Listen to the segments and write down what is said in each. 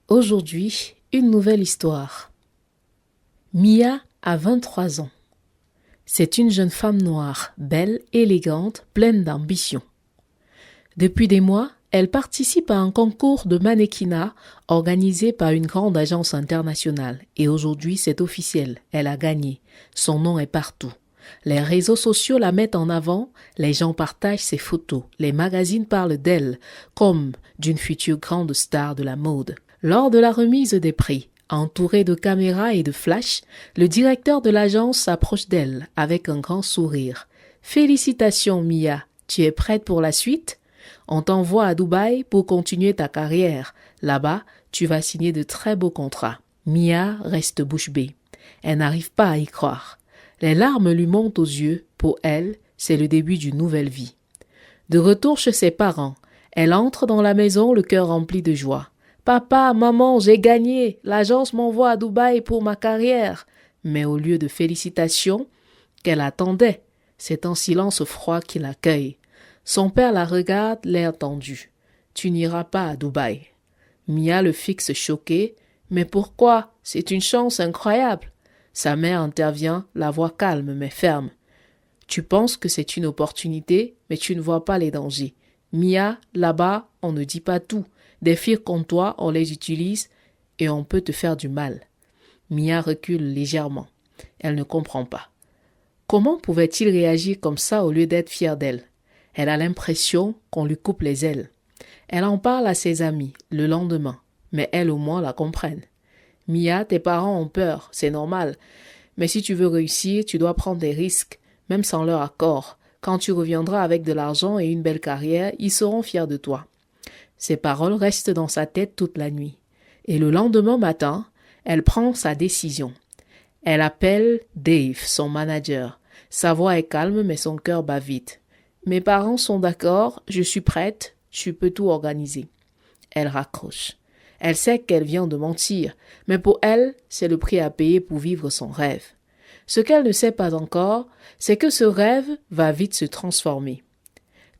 Aujourd'hui, une nouvelle histoire. Mia a 23 ans. C'est une jeune femme noire, belle, élégante, pleine d'ambition. Depuis des mois, elle participe à un concours de mannequinat organisé par une grande agence internationale. Et aujourd'hui, c'est officiel, elle a gagné. Son nom est partout. Les réseaux sociaux la mettent en avant, les gens partagent ses photos, les magazines parlent d'elle comme d'une future grande star de la mode. Lors de la remise des prix, entouré de caméras et de flashs, le directeur de l'agence s'approche d'elle avec un grand sourire. « Félicitations Mia, tu es prête pour la suite ? On t'envoie à Dubaï pour continuer ta carrière. Là-bas, tu vas signer de très beaux contrats. » Mia reste bouche bée. Elle n'arrive pas à y croire. Les larmes lui montent aux yeux. Pour elle, c'est le début d'une nouvelle vie. De retour chez ses parents, elle entre dans la maison le cœur rempli de joie. « Papa, maman, j'ai gagné. L'agence m'envoie à Dubaï pour ma carrière. » Mais au lieu de félicitations qu'elle attendait, c'est un silence froid qui l'accueille. Son père la regarde, l'air tendu. « Tu n'iras pas à Dubaï. » Mia le fixe choquée. « Mais pourquoi? C'est une chance incroyable. » Sa mère intervient, la voix calme mais ferme. « Tu penses que c'est une opportunité, mais tu ne vois pas les dangers. Mia, là-bas, on ne dit pas tout. Des filles comme toi, on les utilise et on peut te faire du mal. » Mia recule légèrement. Elle ne comprend pas. Comment pouvait-il réagir comme ça au lieu d'être fier d'elle? Elle a l'impression qu'on lui coupe les ailes. Elle en parle à ses amis le lendemain, mais elles au moins la comprennent. « Mia, tes parents ont peur, c'est normal. Mais si tu veux réussir, tu dois prendre des risques, même sans leur accord. Quand tu reviendras avec de l'argent et une belle carrière, ils seront fiers de toi. » Ces paroles restent dans sa tête toute la nuit. Et le lendemain matin, elle prend sa décision. Elle appelle Dave, son manager. Sa voix est calme, mais son cœur bat vite. « Mes parents sont d'accord, je suis prête, tu peux tout organiser. » Elle raccroche. Elle sait qu'elle vient de mentir, mais pour elle, c'est le prix à payer pour vivre son rêve. Ce qu'elle ne sait pas encore, c'est que ce rêve va vite se transformer.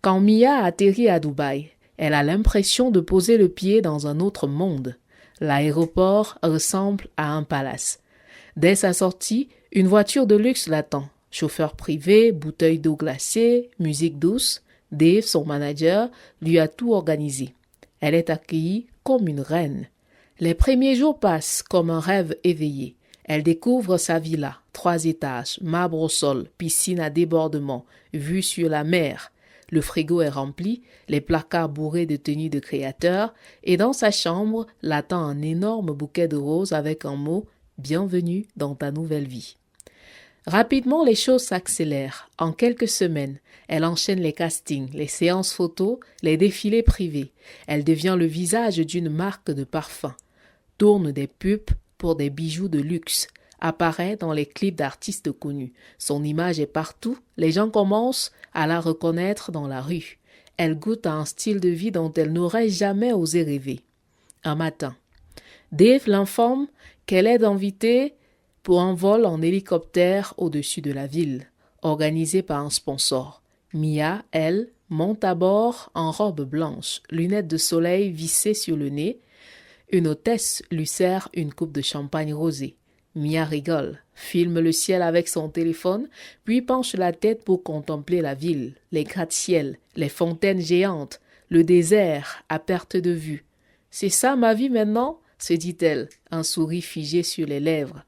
Quand Mia atterrit à Dubaï, elle a l'impression de poser le pied dans un autre monde. L'aéroport ressemble à un palace. Dès sa sortie, une voiture de luxe l'attend. Chauffeur privé, bouteille d'eau glacée, musique douce. Dave, son manager, lui a tout organisé. Elle est accueillie comme une reine. Les premiers jours passent comme un rêve éveillé. Elle découvre sa villa, 3 étages, marbre au sol, piscine à débordement, vue sur la mer. Le frigo est rempli, les placards bourrés de tenues de créateurs, et dans sa chambre l'attend un énorme bouquet de roses avec un mot « Bienvenue dans ta nouvelle vie ». Rapidement, les choses s'accélèrent. En quelques semaines, elle enchaîne les castings, les séances photos, les défilés privés. Elle devient le visage d'une marque de parfum, tourne des pubs pour des bijoux de luxe, apparaît dans les clips d'artistes connus. Son image est partout, les gens commencent à la reconnaître dans la rue. Elle goûte à un style de vie dont elle n'aurait jamais osé rêver. Un matin, Dave l'informe qu'elle est invitée pour un vol en hélicoptère au-dessus de la ville, organisé par un sponsor. Mia, elle, monte à bord en robe blanche, lunettes de soleil vissées sur le nez. Une hôtesse lui sert une coupe de champagne rosé. Mia rigole, filme le ciel avec son téléphone, puis penche la tête pour contempler la ville, les gratte-ciel, les fontaines géantes, le désert à perte de vue. « C'est ça ma vie maintenant ?» se dit-elle, un sourire figé sur les lèvres.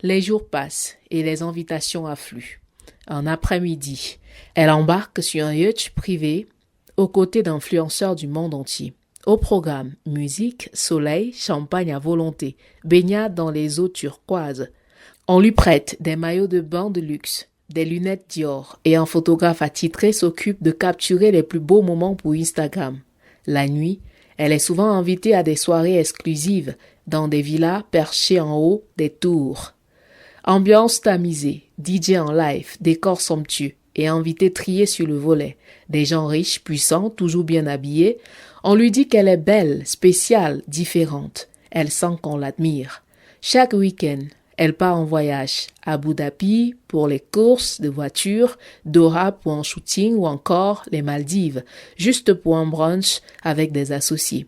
Les jours passent et les invitations affluent. Un après-midi, elle embarque sur un yacht privé aux côtés d'influenceurs du monde entier. Au programme, musique, soleil, champagne à volonté, baignade dans les eaux turquoises. On lui prête des maillots de bain de luxe, des lunettes Dior et un photographe attitré s'occupe de capturer les plus beaux moments pour Instagram. La nuit, elle est souvent invitée à des soirées exclusives dans des villas perchées en haut des tours. Ambiance tamisée, DJ en live, décor somptueux et invités triés sur le volet. Des gens riches, puissants, toujours bien habillés. On lui dit qu'elle est belle, spéciale, différente. Elle sent qu'on l'admire. Chaque week-end, elle part en voyage. Abu Dhabi pour les courses de voitures, Doha pour un shooting ou encore les Maldives, juste pour un brunch avec des associés.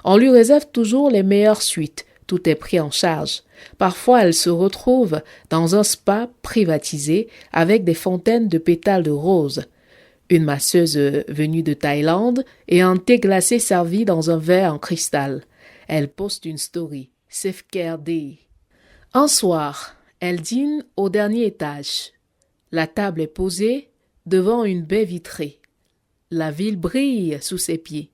On lui réserve toujours les meilleures suites. Tout est pris en charge. Parfois, elle se retrouve dans un spa privatisé avec des fontaines de pétales de rose. Une masseuse venue de Thaïlande et un thé glacé servi dans un verre en cristal. Elle poste une story. Self-care day. Un soir, elle dîne au dernier étage. La table est posée devant une baie vitrée. La ville brille sous ses pieds.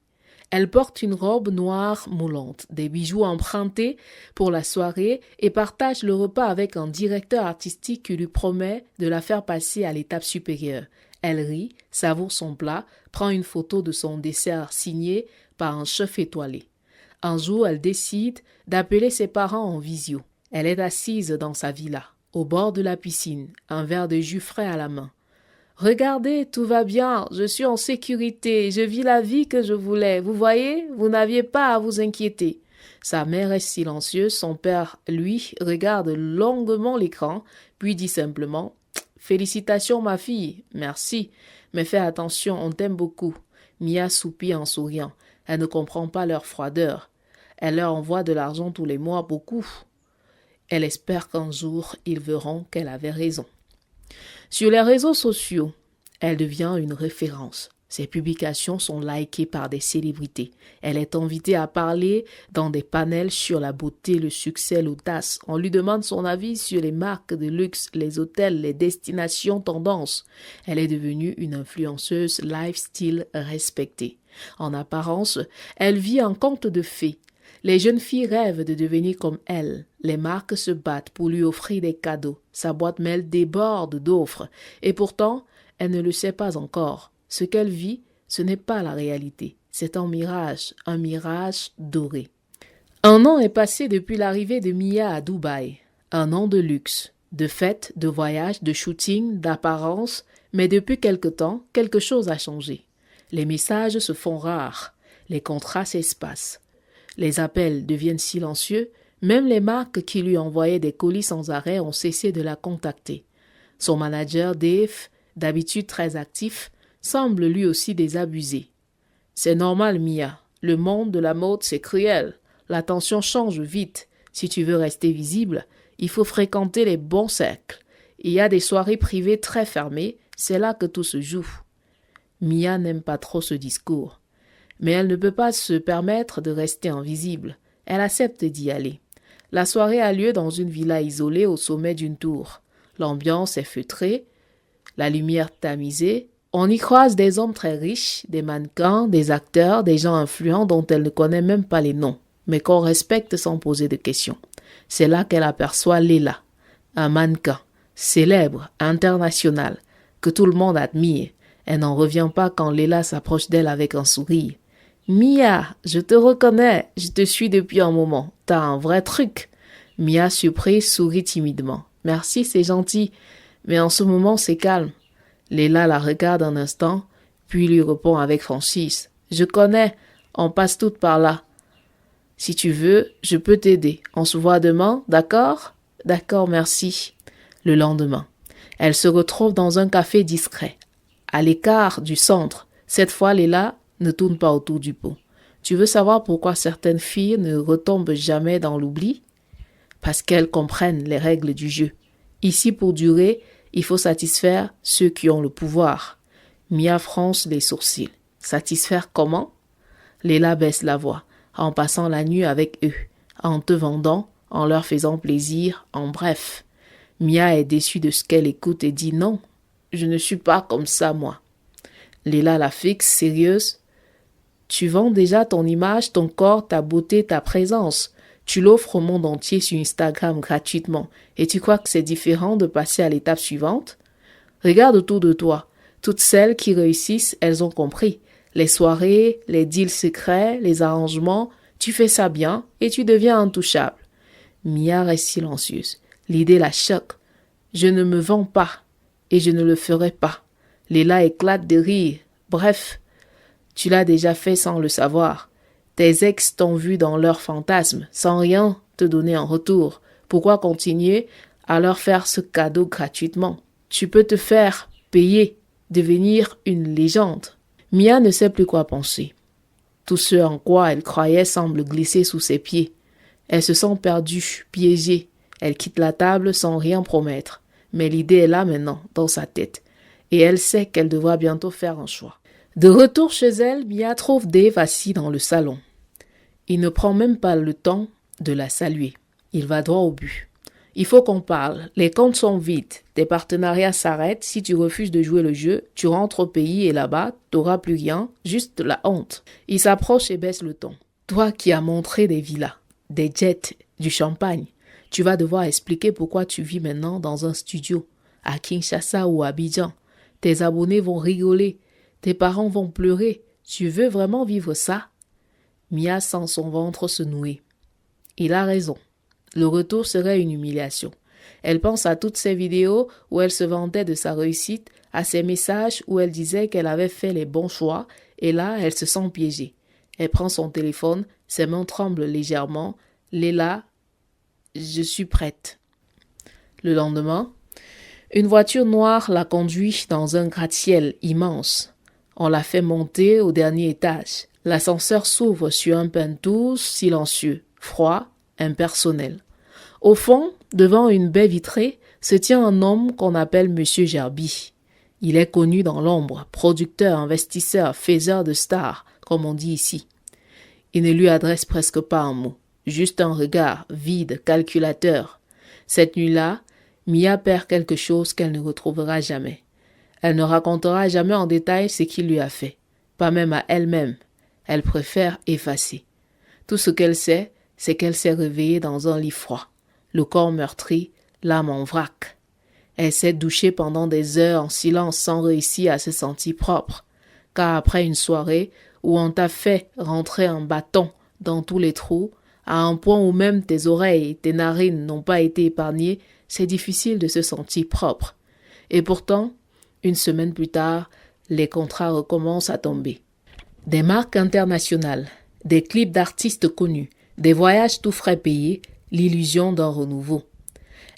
Elle porte une robe noire moulante, des bijoux empruntés pour la soirée et partage le repas avec un directeur artistique qui lui promet de la faire passer à l'étape supérieure. Elle rit, savoure son plat, prend une photo de son dessert signé par un chef étoilé. Un jour, elle décide d'appeler ses parents en visio. Elle est assise dans sa villa, au bord de la piscine, un verre de jus frais à la main. « Regardez, tout va bien, je suis en sécurité, je vis la vie que je voulais. Vous voyez, vous n'aviez pas à vous inquiéter. » Sa mère est silencieuse, son père, lui, regarde longuement l'écran, puis dit simplement « Félicitations ma fille, merci, mais fais attention, on t'aime beaucoup. » Mia soupire en souriant, elle ne comprend pas leur froideur. Elle leur envoie de l'argent tous les mois, beaucoup. Elle espère qu'un jour, ils verront qu'elle avait raison. Sur les réseaux sociaux, elle devient une référence. Ses publications sont likées par des célébrités. Elle est invitée à parler dans des panels sur la beauté, le succès, l'audace. On lui demande son avis sur les marques de luxe, les hôtels, les destinations tendances. Elle est devenue une influenceuse lifestyle respectée. En apparence, elle vit un conte de fées. Les jeunes filles rêvent de devenir comme elle. Les marques se battent pour lui offrir des cadeaux. Sa boîte mail déborde d'offres. Et pourtant, elle ne le sait pas encore. Ce qu'elle vit, ce n'est pas la réalité. C'est un mirage doré. Un an est passé depuis l'arrivée de Mia à Dubaï. Un an de luxe, de fêtes, de voyages, de shooting, d'apparence. Mais depuis quelque temps, quelque chose a changé. Les messages se font rares. Les contrats s'espacent. Les appels deviennent silencieux, même les marques qui lui envoyaient des colis sans arrêt ont cessé de la contacter. Son manager Dave, d'habitude très actif, semble lui aussi désabusé. C'est normal, Mia. Le monde de la mode, c'est cruel. L'attention change vite. Si tu veux rester visible, il faut fréquenter les bons cercles. Il y a des soirées privées très fermées, c'est là que tout se joue. Mia n'aime pas trop ce discours. Mais elle ne peut pas se permettre de rester invisible. Elle accepte d'y aller. La soirée a lieu dans une villa isolée au sommet d'une tour. L'ambiance est feutrée, la lumière tamisée. On y croise des hommes très riches, des mannequins, des acteurs, des gens influents dont elle ne connaît même pas les noms, mais qu'on respecte sans poser de questions. C'est là qu'elle aperçoit Leila, un mannequin, célèbre, international, que tout le monde admire. Elle n'en revient pas quand Leila s'approche d'elle avec un sourire. « Mia, je te reconnais, je te suis depuis un moment. T'as un vrai truc. » Mia, surprise, sourit timidement. « Merci, c'est gentil, mais en ce moment, c'est calme. » Leila la regarde un instant, puis lui répond avec franchise. « Je connais, on passe toutes par là. Si tu veux, je peux t'aider. On se voit demain, d'accord ? » « D'accord, merci. » Le lendemain, elle se retrouve dans un café discret, à l'écart du centre. Cette fois, Leila ne tourne pas autour du pot. Tu veux savoir pourquoi certaines filles ne retombent jamais dans l'oubli ? Parce qu'elles comprennent les règles du jeu. Ici, pour durer, il faut satisfaire ceux qui ont le pouvoir. Mia fronce les sourcils. Satisfaire comment ? Leila baisse la voix, en passant la nuit avec eux, en te vendant, en leur faisant plaisir, en bref. Mia est déçue de ce qu'elle écoute et dit non, je ne suis pas comme ça, moi. Leila la fixe, sérieuse. Tu vends déjà ton image, ton corps, ta beauté, ta présence. Tu l'offres au monde entier sur Instagram gratuitement. Et tu crois que c'est différent de passer à l'étape suivante ? Regarde autour de toi. Toutes celles qui réussissent, elles ont compris. Les soirées, les deals secrets, les arrangements, tu fais ça bien et tu deviens intouchable. Mia reste silencieuse. L'idée la choque. Je ne me vends pas et je ne le ferai pas. Leila éclate de rire. Bref, tu l'as déjà fait sans le savoir. Tes ex t'ont vu dans leurs fantasmes, sans rien te donner en retour. Pourquoi continuer à leur faire ce cadeau gratuitement ? Tu peux te faire payer, devenir une légende. Mia ne sait plus quoi penser. Tout ce en quoi elle croyait semble glisser sous ses pieds. Elle se sent perdue, piégée. Elle quitte la table sans rien promettre. Mais l'idée est là maintenant, dans sa tête. Et elle sait qu'elle devra bientôt faire un choix. De retour chez elle, Mia trouve Dave assis dans le salon. Il ne prend même pas le temps de la saluer. Il va droit au but. Il faut qu'on parle. Les comptes sont vides. Tes partenariats s'arrêtent. Si tu refuses de jouer le jeu, tu rentres au pays et là-bas, t'auras plus rien, juste la honte. Il s'approche et baisse le ton. Toi qui as montré des villas, des jets, du champagne, tu vas devoir expliquer pourquoi tu vis maintenant dans un studio, à Kinshasa ou à Abidjan. Tes abonnés vont rigoler. Tes parents vont pleurer. Tu veux vraiment vivre ça? Mia sent son ventre se nouer. Il a raison. Le retour serait une humiliation. Elle pense à toutes ces vidéos où elle se vantait de sa réussite, à ces messages où elle disait qu'elle avait fait les bons choix, et là, elle se sent piégée. Elle prend son téléphone, ses mains tremblent légèrement. Léla, je suis prête. Le lendemain, une voiture noire la conduit dans un gratte-ciel immense. On la fait monter au dernier étage. L'ascenseur s'ouvre sur un penthouse silencieux, froid, impersonnel. Au fond, devant une baie vitrée, se tient un homme qu'on appelle Monsieur Gerby. Il est connu dans l'ombre, producteur, investisseur, faiseur de stars, comme on dit ici. Il ne lui adresse presque pas un mot, juste un regard vide, calculateur. Cette nuit-là, Mia perd quelque chose qu'elle ne retrouvera jamais. Elle ne racontera jamais en détail ce qu'il lui a fait, pas même à elle-même. Elle préfère effacer. Tout ce qu'elle sait, c'est qu'elle s'est réveillée dans un lit froid, le corps meurtri, l'âme en vrac. Elle s'est douchée pendant des heures en silence sans réussir à se sentir propre, car après une soirée où on t'a fait rentrer un bâton dans tous les trous, à un point où même tes oreilles et tes narines n'ont pas été épargnées, c'est difficile de se sentir propre. Et pourtant, une semaine plus tard, les contrats recommencent à tomber. Des marques internationales, des clips d'artistes connus, des voyages tout frais payés, l'illusion d'un renouveau.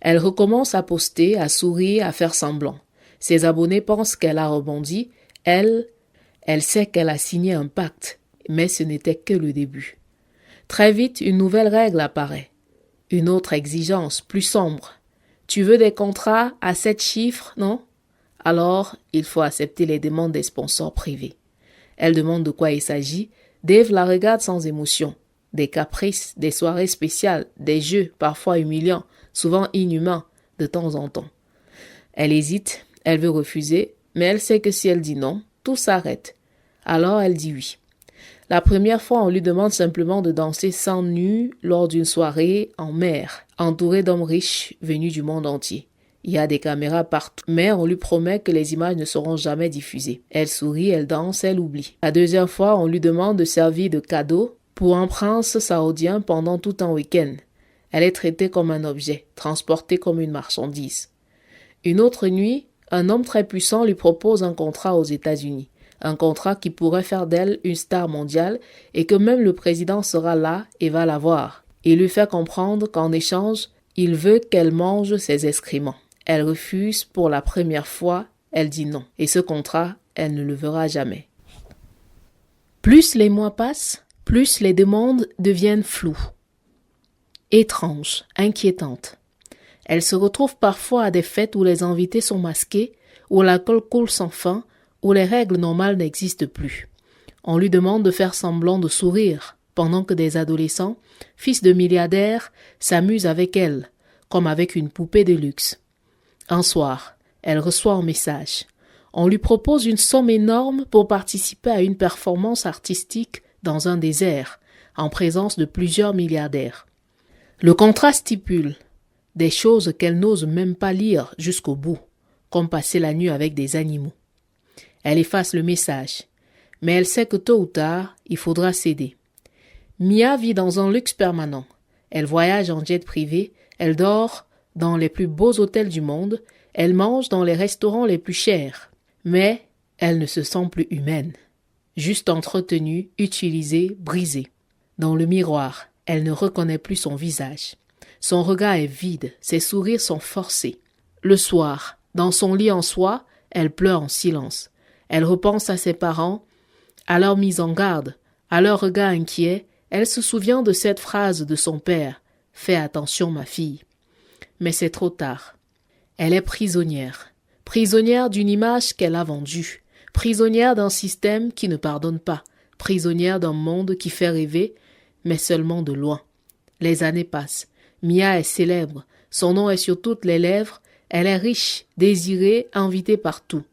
Elle recommence à poster, à sourire, à faire semblant. Ses abonnés pensent qu'elle a rebondi. Elle sait qu'elle a signé un pacte, mais ce n'était que le début. Très vite, une nouvelle règle apparaît. Une autre exigence, plus sombre. Tu veux des contrats à 7 chiffres, non? Alors, il faut accepter les demandes des sponsors privés. Elle demande de quoi il s'agit. Dave la regarde sans émotion. Des caprices, des soirées spéciales, des jeux parfois humiliants, souvent inhumains, de temps en temps. Elle hésite, elle veut refuser, mais elle sait que si elle dit non, tout s'arrête. Alors elle dit oui. La première fois, on lui demande simplement de danser sans nu lors d'une soirée en mer, entourée d'hommes riches venus du monde entier. Il y a des caméras partout, mais on lui promet que les images ne seront jamais diffusées. Elle sourit, elle danse, elle oublie. La deuxième fois, on lui demande de servir de cadeau pour un prince saoudien pendant tout un week-end. Elle est traitée comme un objet, transportée comme une marchandise. Une autre nuit, un homme très puissant lui propose un contrat aux États-Unis. Un contrat qui pourrait faire d'elle une star mondiale et que même le président sera là et va la voir. Il lui fait comprendre qu'en échange, il veut qu'elle mange ses excréments. Elle refuse pour la première fois, elle dit non. Et ce contrat, elle ne le verra jamais. Plus les mois passent, plus les demandes deviennent floues, étranges, inquiétantes. Elle se retrouve parfois à des fêtes où les invités sont masqués, où l'alcool coule sans fin, où les règles normales n'existent plus. On lui demande de faire semblant de sourire, pendant que des adolescents, fils de milliardaires, s'amusent avec elle, comme avec une poupée de luxe. Un soir, elle reçoit un message. On lui propose une somme énorme pour participer à une performance artistique dans un désert, en présence de plusieurs milliardaires. Le contrat stipule des choses qu'elle n'ose même pas lire jusqu'au bout, comme passer la nuit avec des animaux. Elle efface le message, mais elle sait que tôt ou tard, il faudra céder. Mia vit dans un luxe permanent. Elle voyage en jet privé, elle dort dans les plus beaux hôtels du monde, elle mange dans les restaurants les plus chers. Mais elle ne se sent plus humaine. Juste entretenue, utilisée, brisée. Dans le miroir, elle ne reconnaît plus son visage. Son regard est vide, ses sourires sont forcés. Le soir, dans son lit en soie, elle pleure en silence. Elle repense à ses parents, à leur mise en garde, À leur regard inquiet, elle se souvient de cette phrase de son père. « Fais attention, ma fille. » Mais c'est trop tard. Elle est prisonnière. Prisonnière d'une image qu'elle a vendue. Prisonnière d'un système qui ne pardonne pas. Prisonnière d'un monde qui fait rêver, mais seulement de loin. Les années passent. Mia est célèbre. Son nom est sur toutes les lèvres. Elle est riche, désirée, invitée partout.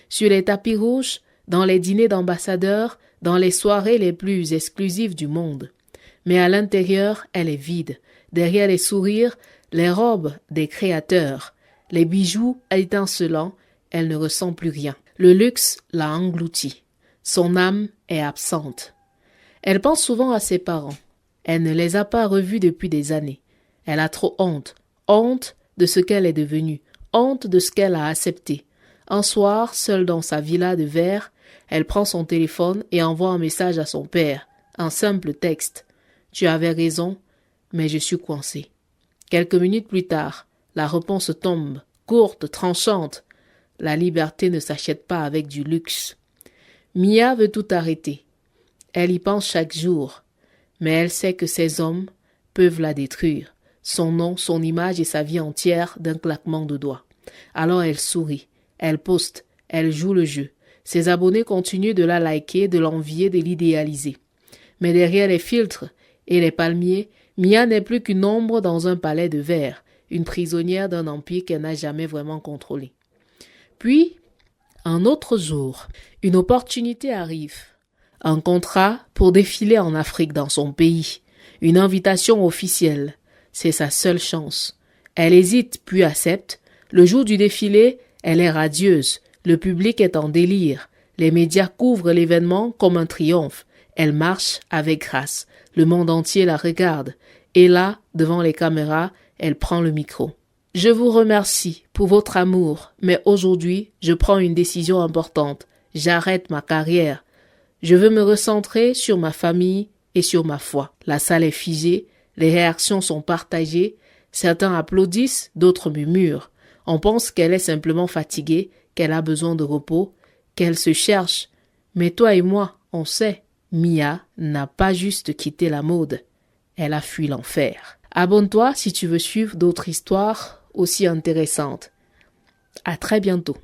Sur les tapis rouges, dans les dîners d'ambassadeurs, dans les soirées les plus exclusives du monde. Mais à l'intérieur, elle est vide. Derrière les sourires, les robes des créateurs, les bijoux étincelants, elle ne ressent plus rien. Le luxe l'a engloutie. Son âme est absente. Elle pense souvent à ses parents. Elle ne les a pas revus depuis des années. Elle a trop honte. Honte de ce qu'elle est devenue. Honte de ce qu'elle a accepté. Un soir, seule dans sa villa de verre, elle prend son téléphone et envoie un message à son père. Un simple texte. « Tu avais raison, mais je suis coincée. » Quelques minutes plus tard, la réponse tombe, courte, tranchante. La liberté ne s'achète pas avec du luxe. Mia veut tout arrêter. Elle y pense chaque jour. Mais elle sait que ces hommes peuvent la détruire. Son nom, son image et sa vie entière d'un claquement de doigts. Alors elle sourit. Elle poste. Elle joue le jeu. Ses abonnés continuent de la liker, de l'envier, de l'idéaliser. Mais derrière les filtres et les palmiers, Mia n'est plus qu'une ombre dans un palais de verre, une prisonnière d'un empire qu'elle n'a jamais vraiment contrôlé. Puis, un autre jour, une opportunité arrive. Un contrat pour défiler en Afrique dans son pays. Une invitation officielle. C'est sa seule chance. Elle hésite puis accepte. Le jour du défilé, elle est radieuse. Le public est en délire. Les médias couvrent l'événement comme un triomphe. Elle marche avec grâce. Le monde entier la regarde. Et là, devant les caméras, elle prend le micro. « Je vous remercie pour votre amour, mais aujourd'hui, je prends une décision importante. J'arrête ma carrière. Je veux me recentrer sur ma famille et sur ma foi. » La salle est figée, les réactions sont partagées. Certains applaudissent, d'autres murmurent. On pense qu'elle est simplement fatiguée, qu'elle a besoin de repos, qu'elle se cherche. Mais toi et moi, on sait, Mia n'a pas juste quitté la mode. Elle a fui l'enfer. Abonne-toi si tu veux suivre d'autres histoires aussi intéressantes. À très bientôt.